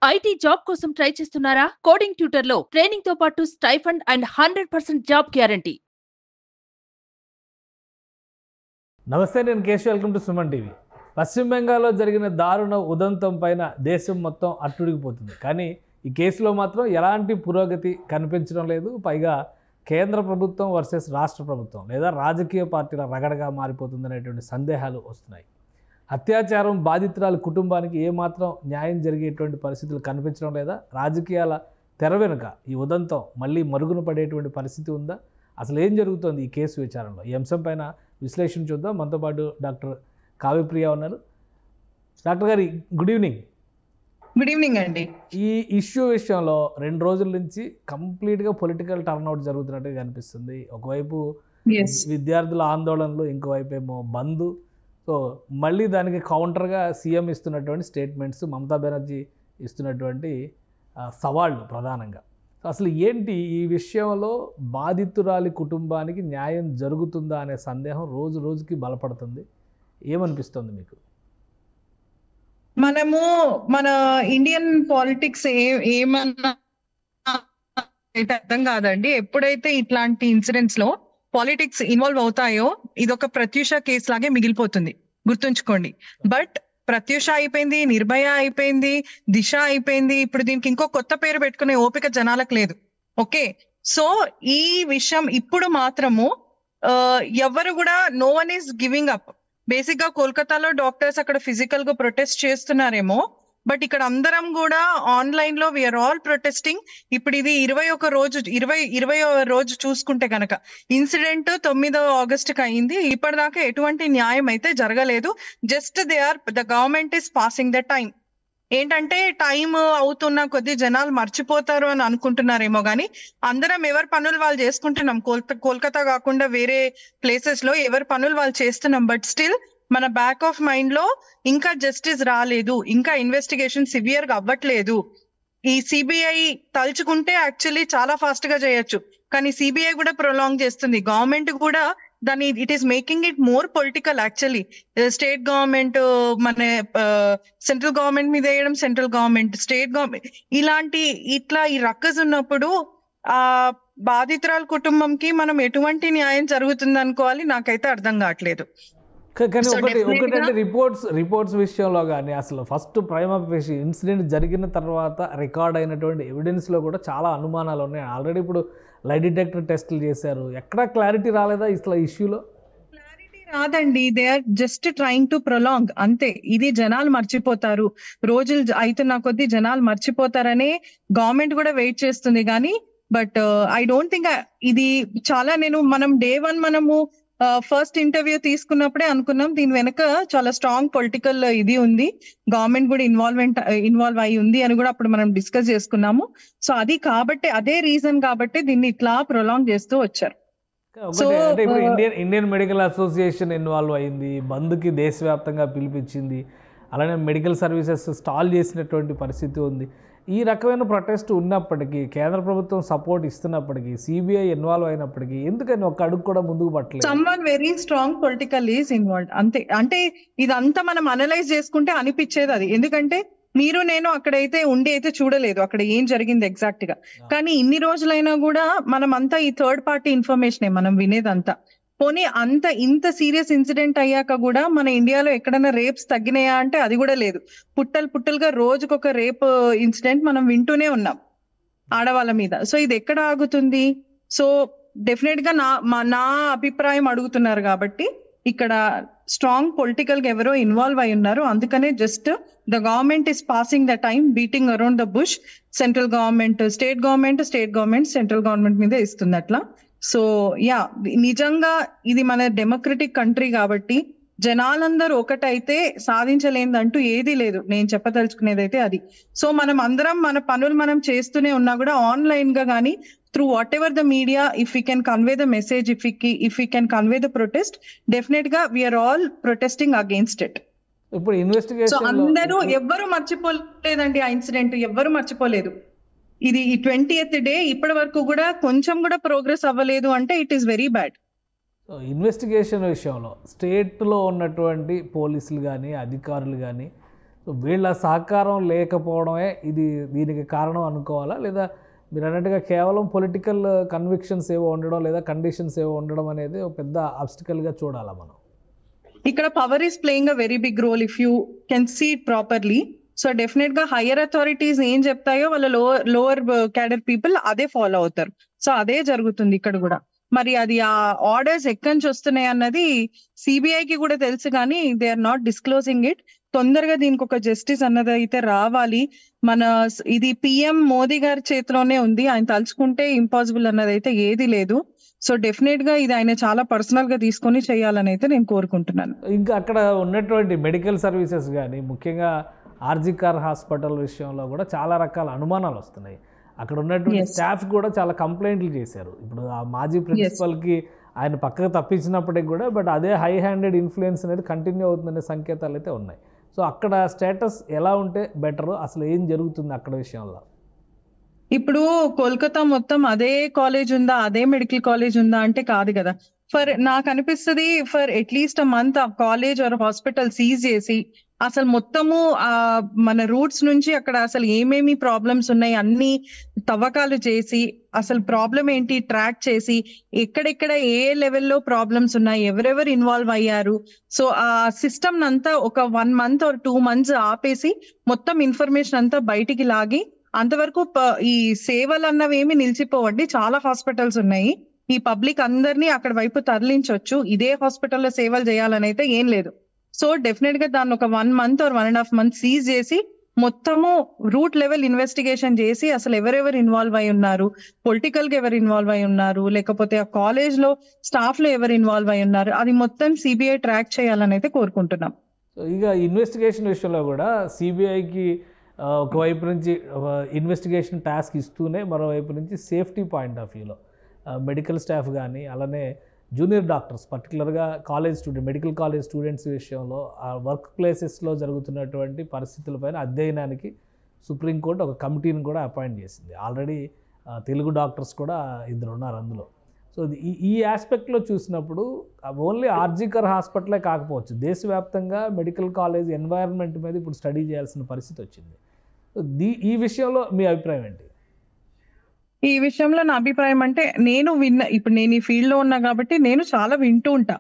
IT job కోసం try చేస్తున్నారా? Coding ట్యూటర్లో training తో పాటు స్టైఫండ్ అండ్ 100% జాబ్ గ్యారంటీ. నమస్తే, నేను Keshav. Welcome to Suman TV. పశ్చిమ బెంగాల్లో జరిగిన దారుణ ఉదంతం పైన దేశం మొత్తం అట్టుడికిపోతుంది. కానీ ఈ కేసులో మాత్రం ఎలాంటి పురోగతి కనిపించడం లేదు. పైగా కేంద్ర ప్రభుత్వం వర్సెస్ రాష్ట్ర ప్రభుత్వం లేదా రాజకీయ పార్టీల రగడగా మారిపోతుందనేటువంటి సందేహాలు వస్తున్నాయి. అత్యాచారం బాధితురాలి కుటుంబానికి ఏమాత్రం న్యాయం జరిగేటువంటి పరిస్థితులు కనిపించడం లేదా? రాజకీయాల తెర వెనుక ఈ ఉదంతం మళ్ళీ మరుగున పడేటువంటి పరిస్థితి ఉందా? అసలు ఏం జరుగుతోంది ఈ కేసు విచారణలో? ఈ అంశం పైన విశ్లేషణ చూద్దాం. మనతో పాటు డాక్టర్ కావ్యప్రియ ఉన్నారు. డాక్టర్ గారు, గుడ్ ఈవినింగ్. గుడ్ ఈవినింగ్ అండి. ఈ ఇష్యూ విషయంలో 2 రోజుల నుంచి కంప్లీట్గా పొలిటికల్ టర్న్అవుట్ జరుగుతున్నట్టుగా కనిపిస్తుంది. ఒకవైపు విద్యార్థుల ఆందోళనలు, ఇంకోవైపు ఏమో బంద్. సో మళ్ళీ దానికి కౌంటర్గా సీఎం ఇస్తున్నటువంటి స్టేట్మెంట్స్, మమతా బెనర్జీ ఇస్తున్నటువంటి సవాళ్ళు ప్రధానంగా. సో అసలు ఏంటి ఈ విషయంలో బాధితురాలి కుటుంబానికి న్యాయం జరుగుతుందా అనే సందేహం రోజు రోజుకి బలపడుతుంది. ఏమనిపిస్తుంది మీకు? మనము మన ఇండియన్ పాలిటిక్స్ ఏమన్నా అర్థం కాదండి. ఎప్పుడైతే ఇట్లాంటి ఇన్సిడెంట్స్ లో పాలిటిక్స్ ఇన్వాల్వ్ అవుతాయో ఇదొక ప్రత్యూష కేసు లాగే మిగిలిపోతుంది, గుర్తుంచుకోండి. బట్ ప్రత్యూష అయిపోయింది, నిర్భయ అయిపోయింది, దిశ అయిపోయింది. ఇప్పుడు దీనికి ఇంకో కొత్త పేరు పెట్టుకునే ఓపిక జనాలకు లేదు. ఓకే, సో ఈ విషయం ఇప్పుడు మాత్రము ఎవరు కూడా no one is giving up. Basic గా కోల్కతాలో డాక్టర్స్ అక్కడ ఫిజికల్ గా ప్రొటెస్ట్ చేస్తున్నారేమో, బట్ ఇక్కడ అందరం కూడా ఆన్లైన్ లో వీఆర్ ఆల్ ప్రొటెస్టింగ్. ఇప్పుడు ఇది 20వ రోజు చూసుకుంటే గనక ఇన్సిడెంట్ 9వ ఆగస్టుకి అయింది. ఇప్పటిదాకా ఎటువంటి న్యాయం అయితే జరగలేదు. Just the government is passing the time. ఏంటంటే టైం అవుతున్న కొద్ది జనాలు మర్చిపోతారు అని అనుకుంటున్నారేమో, కానీ అందరం ఎవరి పనులు వాళ్ళు చేసుకుంటున్నాం. కోల్కతా కాకుండా వేరే ప్లేసెస్ లో ఎవరి పనులు వాళ్ళు చేస్తున్నాం. బట్ స్టిల్ మన బ్యాక్ ఆఫ్ మైండ్ లో ఇంకా జస్టిస్ రాలేదు, ఇంకా ఇన్వెస్టిగేషన్ సివియర్ గా అవ్వట్లేదు. ఈ సిబిఐ తలుచుకుంటే యాక్చువల్లీ చాలా ఫాస్ట్ గా చేయొచ్చు, కానీ సిబిఐ కూడా ప్రొలాంగ్ చేస్తుంది. గవర్నమెంట్ కూడా దాని it is making it more political actually. State government మన సెంట్రల్ గవర్నమెంట్ మీద వేయడం, సెంట్రల్ గవర్నమెంట్ స్టేట్ గవర్నమెంట్ ఇట్లా ఈ రక్కస్ ఉన్నప్పుడు ఆ బాధితురాల కుటుంబంకి మనం ఎటువంటి న్యాయం జరుగుతుంది అనుకోవాలి? నాకైతే అర్థం కావట్లేదు. కానీ ఒకటంటే రిపోర్ట్స్ విషయంలో కానీ అసలు ఫస్ట్ ప్రైమ్ ఆఫీస్ ఇన్సిడెంట్ జరిగిన తర్వాత రికార్డ్ అయినటువంటి ఎవిడెన్స్లో కూడా చాలా అనుమానాలు ఉన్నాయి. ఆల్రెడీ ఇప్పుడు లై డిటెక్టర్ టెస్టులు చేశారు. ఎక్కడా క్లారిటీ రాలేదా ఇట్లా ఇష్యూలో? క్లారిటీ రాదండి. They are just trying to prolong, అంతే. ఇది జనాలు మర్చిపోతారు, రోజులు అవుతున్న కొద్దీ జనాలు మర్చిపోతారనే గవర్నమెంట్ కూడా వెయిట్ చేస్తుంది. కానీ బట్ ఐ డోంట్ థింక్ ఇది చాలా మనం డే 1 మనము ఫస్ట్ ఇంటర్వ్యూ తీసుకున్నప్పుడే అనుకున్నాం దీని వెనక చాలా స్ట్రాంగ్ పొలిటికల్ ఇది ఉంది, గవర్నమెంట్ కూడా ఇన్వాల్వ్ అయి ఉంది అని కూడా అప్పుడు మనం డిస్కస్ చేసుకున్నాము. సో అది కాబట్టి అదే రీజన్ కాబట్టి దీన్ని ఇట్లా ప్రొలాంగ్ చేస్తూ వచ్చారు. అంటే ఇప్పుడు ఇండియన్ మెడికల్ అసోసియేషన్ ఇన్వాల్వ్ అయింది, బంద్కి దేశవ్యాప్తంగా పిలిపించింది, అలానే మెడికల్ సర్వీసెస్ స్టాల్ చేసినటువంటి పరిస్థితి ఉంది. ఈ రకమైన ప్రొటెస్ట్ ఉన్నప్పటికీ, కేంద్ర ప్రభుత్వం సపోర్ట్ ఇస్తున్నప్పటికీ, సిబిఐ ఇన్వాల్వ్ అయినప్పటికీ ఎందుకని ఒక అడుగు కూడా ముందుకు పట్టలేదు? Someone very strong political is involved, అంతే. అంటే ఇదంతా మనం అనలైజ్ చేసుకుంటే అనిపించేది అది. ఎందుకంటే మీరు నేను అక్కడైతే ఉండి అయితే చూడలేదు అక్కడ ఏం జరిగింది ఎగ్జాక్ట్ గా. కానీ ఇన్ని రోజులైనా కూడా మనం అంతా ఈ థర్డ్ పార్టీ ఇన్ఫర్మేషన్ మనం వినేదంతా. పోనీ ఇంత సీరియస్ ఇన్సిడెంట్ అయ్యాక కూడా మన ఇండియాలో ఎక్కడైనా రేప్స్ తగ్గినాయా అంటే అది కూడా లేదు. పుట్టలుగా రోజుకొక రేప్ ఇన్సిడెంట్ మనం వింటూనే ఉన్నాం ఆడవాళ్ళ మీద. సో ఇది ఎక్కడ ఆగుతుంది? సో డెఫినెట్ గా నా అభిప్రాయం అడుగుతున్నారు కాబట్టి ఇక్కడ స్ట్రాంగ్ పొలిటికల్ గా ఎవరో ఇన్వాల్వ్ అయి ఉన్నారు. అందుకనే just the government is passing the time, beating around the bush. Central government state government central government మీద ఇస్తుంది అట్లా. సో నిజంగా ఇది మన డెమోక్రటిక్ కంట్రీ కాబట్టి జనాలందరూ ఒకటైతే సాధించలేదంటూ ఏదీ లేదు. నేను చెప్పదలుచుకునేది అయితే అది. సో మనం అందరం మన పనులు మనం చేస్తూనే ఉన్నా కూడా ఆన్లైన్ గా కానీ through whatever the media, if we can convey the message, if we can convey the protest, definite గా we are all protesting against it. ఇప్పుడు ఇన్వెస్టిగేషన్ అందరూ ఎవ్వరు మర్చిపోలేదండి ఆ ఇన్సిడెంట్, ఎవ్వరు మర్చిపోలేదు. ఇది 20th డే ఇప్పటి వరకు కూడా కొంచెం కూడా ప్రోగ్రెస్ అవ్వలేదు అంటే it is very bad. Investigation విషయంలో స్టేట్లో ఉన్నటువంటి పోలీసులు కానీ అధికారులు కానీ సో వీళ్ళ సహకారం లేకపోవడమే దీనికి కారణం అనుకోవాలా, లేదా మీరు అన్నట్టుగా కేవలం పొలిటికల్ కన్విక్షన్స్ ఏవో ఉండడం లేదా కండిషన్స్ ఏవో ఉండడం అనేది ఒక పెద్ద ఆబ్స్టికల్గా చూడాలా మనం? ఇక్కడ power is playing a very big role if you can see it properly. So definite గా హయ్యర్ అథారిటీస్ ఏం చెప్తాయో వాళ్ళ లోవర్ క్యాడర్ పీపుల్ అదే ఫాలో అవుతారు. సో అదే జరుగుతుంది ఇక్కడ కూడా. మరి అది ఆ ఆర్డర్స్ ఎక్కడి నుంచి వస్తున్నాయి అన్నది సిబిఐకి కూడా తెలుసు, కానీ they are not disclosing it. తొందరగా దీనికి ఒక జస్టిస్ అన్నది అయితే రావాలి. ఇది పిఎం మోదీ గారి చేతిలోనే ఉంది, ఆయన తలుచుకుంటే ఇంపాసిబుల్ అన్నది అయితే ఏది లేదు. సో డెఫినెట్ గా ఇది ఆయన చాలా పర్సనల్ గా తీసుకొని చేయాలని అయితే నేను కోరుకుంటున్నాను. ఇంకా అక్కడ ఉన్నటువంటి మెడికల్ సర్వీసెస్ కానీ ముఖ్యంగా ఆర్జికర్ హాస్పిటల్ విషయంలో కూడా చాలా రకాల అనుమానాలు వస్తున్నాయి. అక్కడ ఉన్నటువంటి స్టాఫ్ కూడా చాలా కంప్లైంట్లు చేశారు. ఇప్పుడు ఆ మాజీ ప్రిన్సిపల్కి ఆయన పక్కకు తప్పించినప్పటికి కూడా బట్ అదే హై హ్యాండెడ్ ఇన్ఫ్లుయెన్స్ అనేది కంటిన్యూ అవుతుందనే సంకేతాలు అయితే ఉన్నాయి. సో అక్కడ స్టేటస్ ఎలా ఉంటే బెటర్, అసలు ఏం జరుగుతుంది అక్కడ విషయంలో? ఇప్పుడు కోల్కతా మొత్తం అదే కాలేజ్ ఉందా, అదే మెడికల్ కాలేజ్ ఉందా అంటే కాదు కదా. నాకు అనిపిస్తుంది ఫర్ అట్లీస్ట్ అ మంత్ ఆ కాలేజ్ ఆర్ హాస్పిటల్ సీజ్ చేసి అసలు మొత్తము మన రూట్స్ నుంచి అక్కడ అసలు ఏమేమి ప్రాబ్లమ్స్ ఉన్నాయి అన్ని తవ్వకాలు చేసి అసలు ప్రాబ్లం ఏంటి ట్రాక్ చేసి ఎక్కడెక్కడ ఏ లెవెల్లో ప్రాబ్లమ్స్ ఉన్నాయి, ఎవరెవరు ఇన్వాల్వ్ అయ్యారు. సో ఆ సిస్టమ్ అంతా ఒక 1 month or 2 months ఆపేసి మొత్తం ఇన్ఫర్మేషన్ అంతా బయటికి లాగి, అంతవరకు ఈ సేవలు అన్నవి ఏమి నిలిచిపోవండి. చాలా హాస్పిటల్స్ ఉన్నాయి, ఈ పబ్లిక్ అందరినీ అక్కడ వైపు తరలించవచ్చు. ఇదే హాస్పిటల్లో సేవలు చేయాలని అయితే ఏం లేదు. సో డెఫినెట్ గా దాన్ని ఒక 1 month or 1.5 months సీజ్ చేసి మొత్తము రూట్ లెవెల్ ఇన్వెస్టిగేషన్ చేసి అసలు ఎవరెవరు ఇన్వాల్వ్ అయి ఉన్నారు, పొలిటికల్ గా ఎవరు ఇన్వాల్వ్ అయి ఉన్నారు, లేకపోతే ఆ కాలేజ్ లో స్టాఫ్ లో ఎవరు ఇన్వాల్వ్ అయి ఉన్నారు, అది మొత్తం సిబిఐ ట్రాక్ చేయాలని అయితే కోరుకుంటున్నాం. సో ఇక ఇన్వెస్టిగేషన్ విషయంలో కూడా సిబిఐకి ఒకవైపు నుంచి ఇన్వెస్టిగేషన్ టాస్క్ ఇస్తూనే మరోవైపు నుంచి సేఫ్టీ పాయింట్ ఆఫ్ వ్యూలో మెడికల్ స్టాఫ్ కానీ అలానే జూనియర్ డాక్టర్స్ పర్టికులర్గా మెడికల్ కాలేజ్ స్టూడెంట్స్ విషయంలో ఆ వర్క్ ప్లేసెస్లో జరుగుతున్నటువంటి పరిస్థితులపైన అధ్యయనానికి సుప్రీంకోర్టు ఒక కమిటీని కూడా అపాయింట్ చేసింది. ఆల్రెడీ తెలుగు డాక్టర్స్ కూడా 2 ఉన్నారు అందులో. సో ఈ ఆస్పెక్ట్లో చూసినప్పుడు ఓన్లీ ఆర్జికర్ హాస్పిటలే కాకపోవచ్చు, దేశవ్యాప్తంగా మెడికల్ కాలేజ్ ఎన్వైరన్మెంట్ మీద ఇప్పుడు స్టడీ చేయాల్సిన పరిస్థితి వచ్చింది. ఈ విషయంలో మీ అభిప్రాయం ఏంటి? ఈ విషయంలో నా అభిప్రాయం అంటే ఇప్పుడు నేను ఈ ఫీల్డ్ లో ఉన్నా కాబట్టి నేను చాలా వింటూ ఉంటా.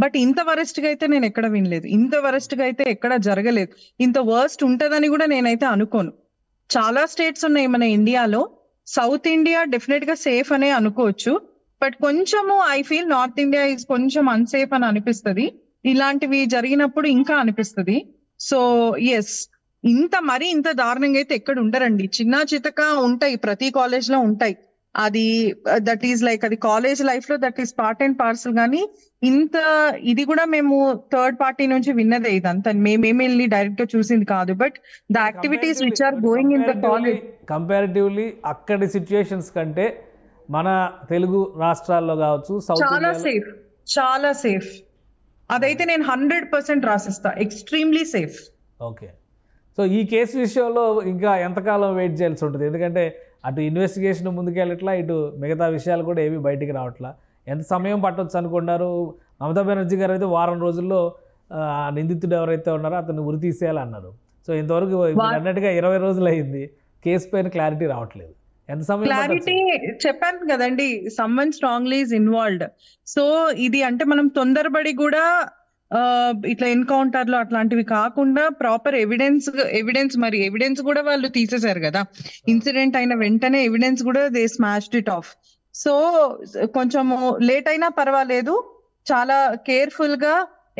బట్ ఇంత వరస్ట్ గా అయితే నేను ఎక్కడ వినలేదు, ఇంత వరస్ట్ గా అయితే ఎక్కడ జరగలేదు. ఇంత వర్స్ట్ ఉంటదని కూడా నేనైతే అనుకోను. చాలా స్టేట్స్ ఉన్నాయి మన ఇండియాలో. సౌత్ ఇండియా డెఫినెట్ గా సేఫ్ అనే అనుకోవచ్చు, బట్ కొంచెము I feel north India is కొంచెం అన్సేఫ్ అని అనిపిస్తుంది. ఇలాంటివి జరిగినప్పుడు ఇంకా అనిపిస్తుంది. సో ఎస్, ఇంత దారుణంగా అయితే ఎక్కడ ఉండరండి. చిన్న చితక ఉంటాయి, ప్రతి కాలేజ్ లో ఉంటాయి. అది దట్ ఈస్ లైక్ అది కాలేజ్ లైఫ్ లో that is part and parcel. కానీ ఇది కూడా మేము థర్డ్ పార్టీ నుంచి విన్నదే, ఇదంతా మేమేమి వెళ్ళి డైరెక్ట్ గా చూసింది కాదు. But the activities which are going in the college comparatively అక్కడి సిచ్యుయేషన్స్ కంటే మన తెలుగు రాష్ట్రాల్లో కావచ్చు చాలా సేఫ్ అదైతే నేను 100% రాసిస్తా. Extremely safe. ఓకే. సో ఈ కేసు విషయంలో ఇంకా ఎంతకాలం వెయిట్ చేయాల్సి ఉంటుంది? ఎందుకంటే అటు ఇన్వెస్టిగేషన్ ముందుకెళ్ళట్లా, ఇటు మిగతా విషయాలు కూడా ఏవి బయటికి రావట్లా. ఎంత సమయం పట్టవచ్చు అనుకున్నారు? మమతా బెనర్జీ గారు అయితే వారం రోజుల్లో నిందితుడు ఎవరైతే ఉన్నారో అతన్ని ఉరి తీసేయాలన్నారు. సో ఇంతవరకు అన్నట్టుగా 20 రోజులు అయింది, కేసు పైన క్లారిటీ రావట్లేదు. ఎంత సమయం? క్లారిటీ చెప్పాను కదండి, someone strongly is involved. So ఇది అంటే మనం తొందరపడి కూడా ఇట్లా ఎన్కౌంటర్ లో అట్లాంటివి కాకుండా ప్రాపర్ ఎవిడెన్స్ కూడా వాళ్ళు తీసేశారు కదా. ఇన్సిడెంట్ అయిన వెంటనే ఎవిడెన్స్ కూడా they smashed it of. So కొంచెము లేట్ అయినా పర్వాలేదు, చాలా కేర్ఫుల్ గా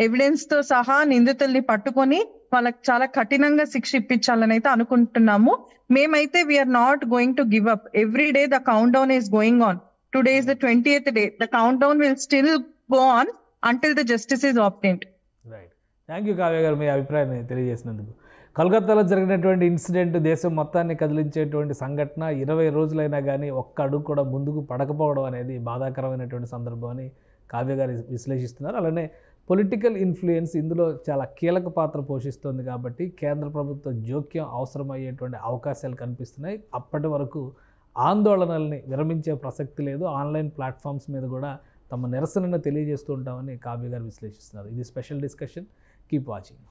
ఎవిడెన్స్ తో సహా నిందితుల్ని పట్టుకొని వాళ్ళకి చాలా కఠినంగా శిక్ష ఇప్పించాలని అయితే అనుకుంటున్నాము. మేమైతే we are not going to give up. Every day the countdown is going on. Today is the 20th day. The countdown will still go on until the justice is obtained. Right. Thank you Kavya గారు, మీ అభిప్రాయాన్ని తెలియజేసినందుకు. కోల్కతాలో జరిగినటువంటి incident దేశం మొత్తాన్ని కదిలించేటువంటి సంఘటన. 20 రోజులైనా కానీ ఒక్క అడుగు కూడా ముందుకు పడకపోవడం అనేది బాధాకరమైనటువంటి సందర్భం అని కావ్య గారు విశ్లేషిస్తున్నారు. అలానే పొలిటికల్ ఇన్ఫ్లుయెన్స్ ఇందులో చాలా కీలక పాత్ర పోషిస్తుంది కాబట్టి కేంద్ర ప్రభుత్వ జోక్యం అవసరమయ్యేటువంటి అవకాశాలు కనిపిస్తున్నాయి. అప్పటి వరకు ఆందోళనల్ని విరమించే ప్రసక్తి లేదు. ఆన్లైన్ ప్లాట్ఫామ్స్ మీద కూడా తమ నిరసనను తెలియజేస్తూ ఉంటామని కావ్య గారు విశ్లేషిస్తున్నారు. ఇది స్పెషల్ డిస్కషన్. Keep watching.